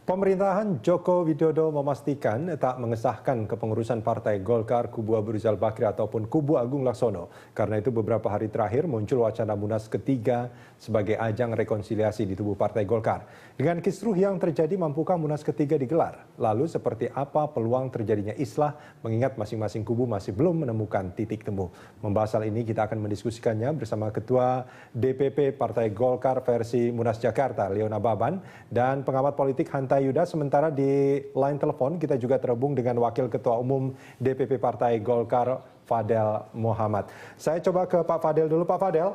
Pemerintahan Joko Widodo memastikan tak mengesahkan kepengurusan Partai Golkar kubu Abu Rizal Bakri ataupun kubu Agung Laksono. Karena itu beberapa hari terakhir muncul wacana Munas ketiga sebagai ajang rekonsiliasi di tubuh Partai Golkar. Dengan kisruh yang terjadi, mampukah Munas ketiga digelar? Lalu seperti apa peluang terjadinya islah mengingat masing-masing kubu masih belum menemukan titik temu? Membahas hal ini kita akan mendiskusikannya bersama Ketua DPP Partai Golkar versi Munas Jakarta, Leona Baban, dan pengamat politik Hanta Yuda. Sementara di line telepon kita juga terhubung dengan Wakil Ketua Umum DPP Partai Golkar, Fadel Muhammad. Saya coba ke Pak Fadel dulu. Pak Fadel.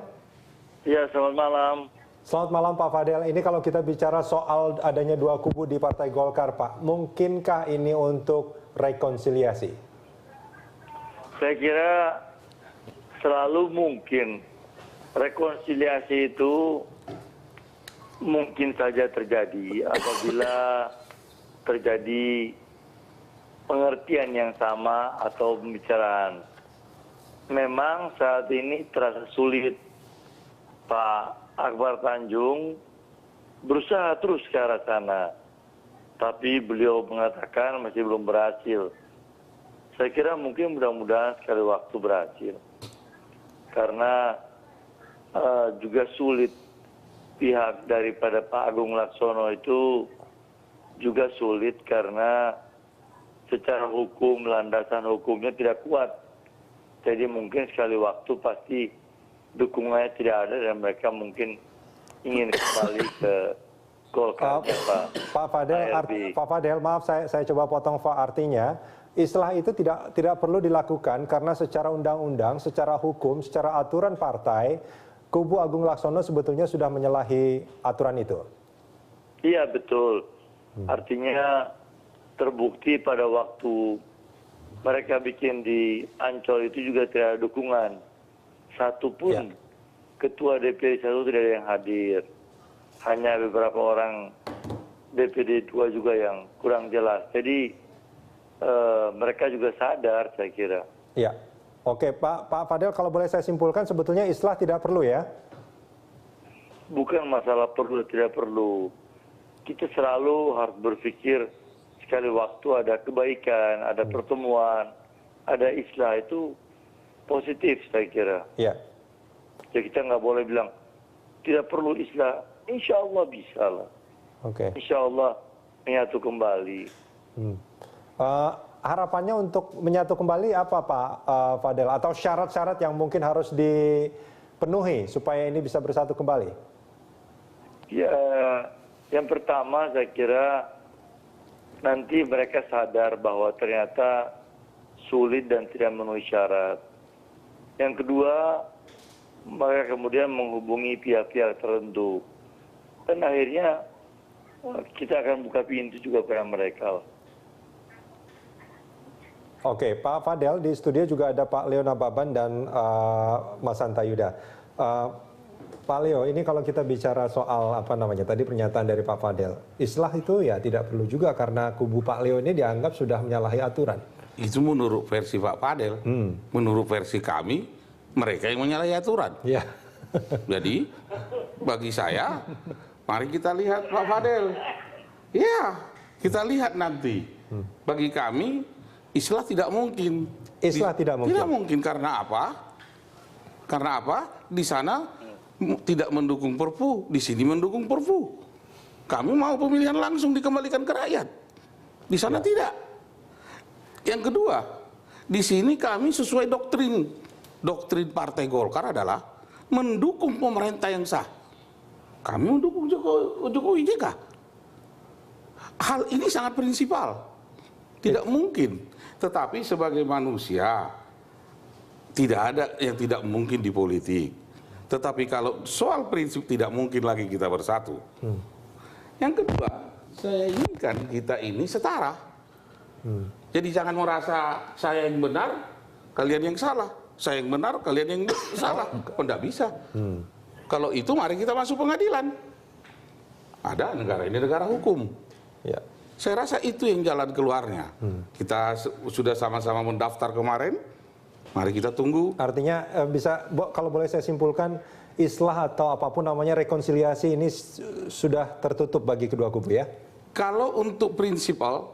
Ya, selamat malam. Selamat malam Pak Fadel. Ini kalau kita bicara soal adanya dua kubu di Partai Golkar, Pak, mungkinkah ini untuk rekonsiliasi? Saya kira selalu mungkin. Rekonsiliasi itu mungkin saja terjadi apabila terjadi pengertian yang sama atau pembicaraan. Memang saat ini terasa sulit. Pak Akbar Tanjung berusaha terus ke arah sana, tapi beliau mengatakan masih belum berhasil. Saya kira mungkin mudah-mudahan sekali waktu berhasil, karena juga sulit. Pihak daripada Pak Agung Laksono itu juga sulit karena secara hukum, landasan hukumnya tidak kuat. Jadi mungkin sekali waktu pasti dukungannya tidak ada dan mereka mungkin ingin kembali ke Golkar. Pak Fadel, maaf saya coba potong. Artinya islah itu tidak perlu dilakukan karena secara undang-undang, secara hukum, secara aturan partai, kubu Agung Laksono sebetulnya sudah menyalahi aturan itu. Iya, betul. Artinya terbukti pada waktu mereka bikin di Ancol itu juga tidak ada dukungan. Satupun ketua DPD 1 tidak ada yang hadir. Hanya beberapa orang DPD 2 juga yang kurang jelas. Jadi mereka juga sadar, saya kira. Ya. Oke, Pak Fadel, kalau boleh saya simpulkan sebetulnya islah tidak perlu ya? Bukan masalah perlu atau tidak perlu. Kita selalu harus berpikir sekali waktu ada kebaikan, ada pertemuan, ada islah, itu positif saya kira. Ya. Jadi kita nggak boleh bilang tidak perlu islah. Insya Allah bisa lah. Oke. Insya Allah menyatu kembali. Harapannya untuk menyatu kembali apa Pak Fadel? Atau syarat-syarat yang mungkin harus dipenuhi supaya ini bisa bersatu kembali? Ya, yang pertama saya kira nanti mereka sadar bahwa ternyata sulit dan tidak memenuhi syarat. Yang kedua, mereka kemudian menghubungi pihak-pihak tertentu. Dan akhirnya kita akan buka pintu juga pada mereka. Oke, Pak Fadel, di studio juga ada Pak Leona Baban dan Mas Hanta Yuda. Pak Leo, ini kalau kita bicara soal tadi pernyataan dari Pak Fadel, islah itu ya tidak perlu juga karena kubu Pak Leo ini dianggap sudah menyalahi aturan. Itu menurut versi Pak Fadel. Menurut versi kami, mereka yang menyalahi aturan. Ya. Jadi bagi saya, mari kita lihat Pak Fadel. Ya, kita lihat nanti. Bagi kami, islah tidak mungkin. Islah tidak mungkin. Tidak mungkin karena apa? Karena apa? Di sana tidak mendukung Perpu, di sini mendukung Perpu. Kami mau pemilihan langsung dikembalikan ke rakyat. Di sana tidak. Yang kedua, di sini kami sesuai doktrin. Doktrin Partai Golkar adalah mendukung pemerintah yang sah. Kami mendukung Jokowi JK. Hal ini sangat prinsipal. Tidak mungkin. Tetapi sebagai manusia, tidak ada yang tidak mungkin di politik. Tetapi kalau soal prinsip tidak mungkin lagi kita bersatu. Yang kedua, saya inginkan kita ini setara. Jadi jangan merasa saya yang benar, kalian yang salah. Saya yang benar, kalian yang salah. Tidak bisa. Kalau itu mari kita masuk pengadilan. Ada negara ini negara hukum. Ya. Saya rasa itu yang jalan keluarnya. Kita sudah sama-sama mendaftar kemarin, mari kita tunggu. Artinya kalau boleh saya simpulkan, islah atau apapun namanya rekonsiliasi ini sudah tertutup bagi kedua kubu ya? Kalau untuk prinsipal,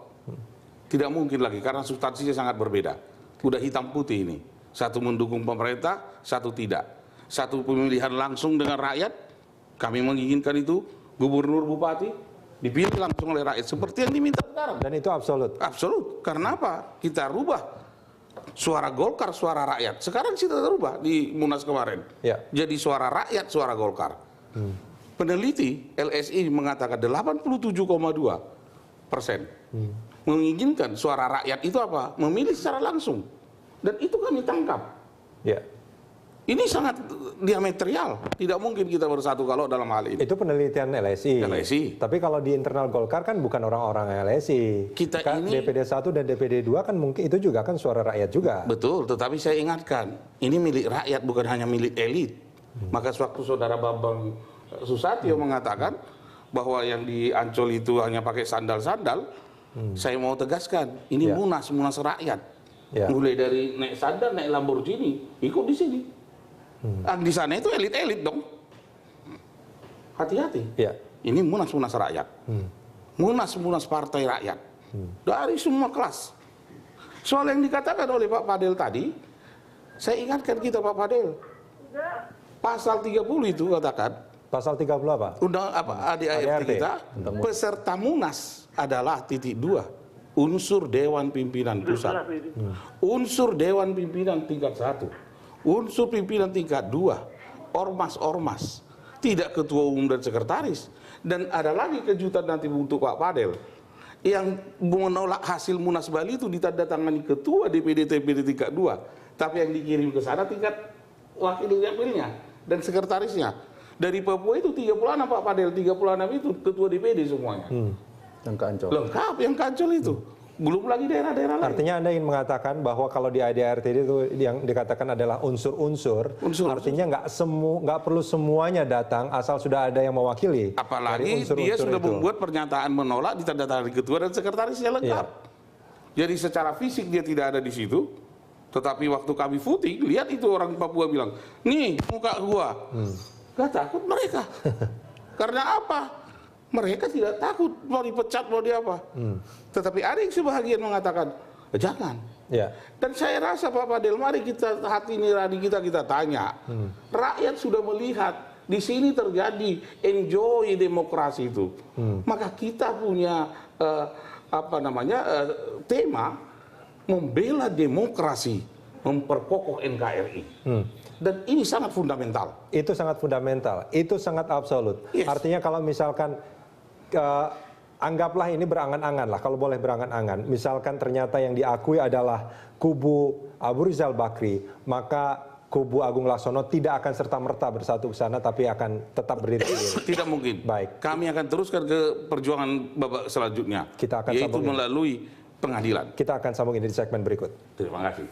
tidak mungkin lagi karena substansinya sangat berbeda. Udah hitam putih ini. Satu mendukung pemerintah, satu tidak. Satu pemilihan langsung dengan rakyat, kami menginginkan itu, gubernur, bupati, dipilih langsung oleh rakyat. Seperti yang diminta sekarang. Dan itu absolut? Absolut. Karena apa? Kita rubah suara Golkar, suara rakyat. Sekarang kita rubah di Munas kemarin. Ya. Jadi suara rakyat, suara Golkar. Peneliti LSI mengatakan 87,2% menginginkan suara rakyat itu apa? Memilih secara langsung. Dan itu kami tangkap. Ya. Ini sangat diametral. Tidak mungkin kita bersatu kalau dalam hal ini. Itu penelitian LSI. LSI. Tapi kalau di internal Golkar kan bukan orang-orang LSI. Kita kan ini DPD 1 dan DPD 2 kan mungkin itu juga kan suara rakyat juga. betul, tetapi saya ingatkan, ini milik rakyat bukan hanya milik elit. Maka sewaktu saudara Bambang Susatyo mengatakan bahwa yang di Ancol itu hanya pakai sandal-sandal, saya mau tegaskan, ini Ya. munas rakyat. Ya. Mulai dari naik sandal, naik Lamborghini, ikut di sini. Di sana itu elit-elit dong. Hati-hati. Ya. Ini munas rakyat. Munas partai rakyat. Dari semua kelas. Soal yang dikatakan oleh Pak Fadel tadi, saya ingatkan kita Pak Fadel. Pasal 30 itu katakan, Pasal 30 apa? undang apa ADART kita, peserta munas adalah (2) unsur Dewan Pimpinan Pusat, unsur Dewan Pimpinan tingkat 1, unsur pimpinan tingkat 2, ormas-ormas, tidak ketua umum dan sekretaris. Dan ada lagi kejutan nanti untuk Pak Fadel, yang menolak hasil Munas Bali itu ditandatangani ketua DPD tingkat 2, tapi yang dikirim ke sana tingkat wakilnya dan sekretarisnya. Dari Papua itu 36 Pak Fadel, 36 itu ketua DPD semuanya. Yang ke Ancol. Lengkap yang ke Ancol itu. Belum lagi daerah-daerah lain. Artinya Anda ingin mengatakan bahwa kalau di ADART itu yang dikatakan adalah unsur-unsur, artinya nggak perlu semuanya datang asal sudah ada yang mewakili. Apalagi dia sudah membuat pernyataan menolak ditandatangani ketua dan sekretarisnya lengkap. Jadi secara fisik dia tidak ada di situ, tetapi waktu kami voting, lihat itu orang Papua bilang, nih muka gua. Gak takut mereka. Karena apa? Mereka tidak takut mau dipecat, mau di apa. Tetapi ada yang sebahagian mengatakan, jangan. Ya. Dan saya rasa Pak Fadel, mari kita hati nurani kita tanya. Rakyat sudah melihat di sini terjadi enjoy demokrasi itu. Maka kita punya tema membela demokrasi, memperkokoh NKRI. Dan ini sangat fundamental. Itu sangat fundamental, itu sangat absolut. Yes. Artinya kalau misalkan anggaplah ini berangan-angan lah, kalau boleh berangan-angan. Misalkan ternyata yang diakui adalah kubu Abu Rizal Bakri, maka kubu Agung Laksono tidak akan serta-merta bersatu ke sana, tapi akan tetap berdiri sendiri. Tidak mungkin. Baik. Kami akan teruskan ke perjuangan babak selanjutnya, Kita akan yaitu sambungin. melalui pengadilan. Kita akan sambung ini di segmen berikut. Terima kasih.